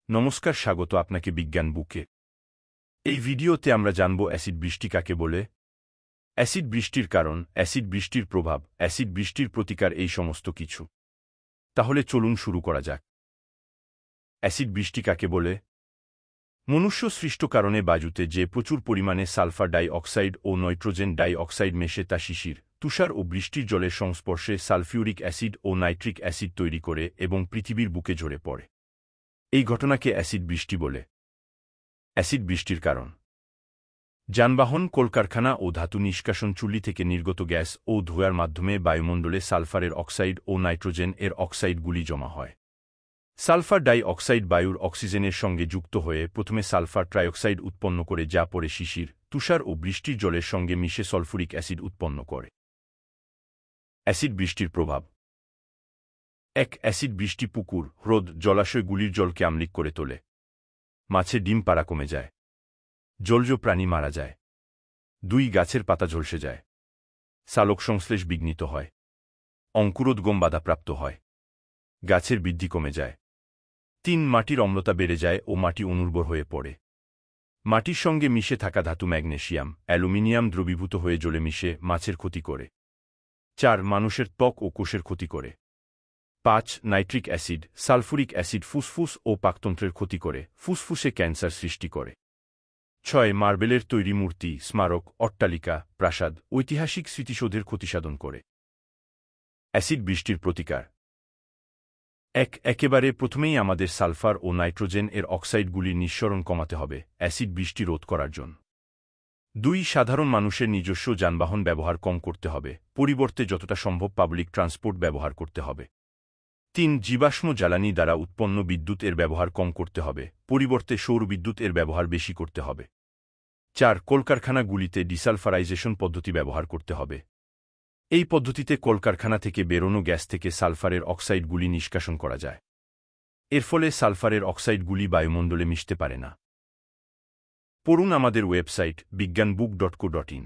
নমস্কার, স্বাগত আপনাকে বিজ্ঞান বুকে। এই ভিডিওতে আমরা জানব অ্যাসিড বৃষ্টি কাকে বলে, অ্যাসিড বৃষ্টির কারণ, অ্যাসিড বৃষ্টির প্রভাব, অ্যাসিড বৃষ্টির প্রতিকার, এই সমস্ত কিছু। তাহলে চলুন শুরু করা যাক। অ্যাসিড বৃষ্টি কাকে বলে? মনুষ্য সৃষ্ট কারণে বায়ুতে যে প্রচুর পরিমাণে সালফার ডাই অক্সাইড ও নাইট্রোজেন ডাই অক্সাইড মেশে তা শিশির, তুষার ও বৃষ্টির জলের সংস্পর্শে সালফিউরিক অ্যাসিড ও নাইট্রিক অ্যাসিড তৈরি করে এবং পৃথিবীর বুকে ঝরে পড়ে। এই ঘটনাকে অ্যাসিড বৃষ্টি বলে। অ্যাসিড বৃষ্টির কারণ: যানবাহন, কলকারখানা ও ধাতু নিষ্কাশন চুল্লি থেকে নির্গত গ্যাস ও ধোঁয়ার মাধ্যমে বায়ুমণ্ডলে সালফারের অক্সাইড ও নাইট্রোজেন এর অক্সাইডগুলি জমা হয়। সালফার ডাই অক্সাইড বায়ুর অক্সিজেনের সঙ্গে যুক্ত হয়ে প্রথমে সালফার ট্রাইঅক্সাইড উৎপন্ন করে, যা পরে শিশির, তুষার ও বৃষ্টির জলের সঙ্গে মিশে সালফুরিক অ্যাসিড উৎপন্ন করে। অ্যাসিড বৃষ্টির প্রভাব: ১. অ্যাসিড বৃষ্টি পুকুর, হ্রদ, জলাশয়গুলির জলকে আম্লিক করে তোলে। মাছের ডিম পাড়া কমে যায়। জলজ প্রাণী মারা যায়। ২. গাছের পাতা ঝলসে যায়। সালোক সংশ্লেষ বিঘ্নিত হয়। অঙ্কুরোদ্গম বাধাপ্রাপ্ত হয়। গাছের বৃদ্ধি কমে যায়। ৩. মাটির অম্লতা বেড়ে যায় ও মাটি অনুর্বর হয়ে পড়ে। মাটির সঙ্গে মিশে থাকা ধাতু ম্যাগনেসিয়াম, অ্যালুমিনিয়াম দ্রবীভূত হয়ে জলে মিশে মাছের ক্ষতি করে। ৪. মানুষের ত্বক ও কোষের ক্ষতি করে। ৫. নাইট্রিক অ্যাসিড, সালফুরিক অ্যাসিড ফুসফুস ও পাকতন্ত্রের ক্ষতি করে, ফুসফুসে ক্যান্সার সৃষ্টি করে। ৬. মার্বেলের তৈরি মূর্তি, স্মারক, অট্টালিকা, প্রাসাদ, ঐতিহাসিক স্মৃতিসৌধের ক্ষতিসাধন করে। অ্যাসিড বৃষ্টির প্রতিকার: ১. একেবারে প্রথমেই আমাদের সালফার ও নাইট্রোজেন এর অক্সাইডগুলির নিঃসরণ কমাতে হবে অ্যাসিড বৃষ্টি রোধ করার জন্য। ২. সাধারণ মানুষের নিজস্ব যানবাহন ব্যবহার কম করতে হবে, পরিবর্তে যতটা সম্ভব পাবলিক ট্রান্সপোর্ট ব্যবহার করতে হবে। ৩. জীবাশ্ম জ্বালানি দ্বারা উৎপন্ন বিদ্যুৎ এর ব্যবহার কম করতে হবে, পরিবর্তে সৌরবিদ্যুৎ এর ব্যবহার বেশি করতে হবে। ৪. কলকারখানাগুলিতে ডিসালফারাইজেশন পদ্ধতি ব্যবহার করতে হবে। এই পদ্ধতিতে কলকারখানা থেকে বেরোনো গ্যাস থেকে সালফারের অক্সাইডগুলি নিষ্কাশন করা যায়। এর ফলে সালফারের অক্সাইডগুলি বায়ুমণ্ডলে মিশতে পারে না। পড়ুন আমাদের ওয়েবসাইট বিজ্ঞানবুক.co.in।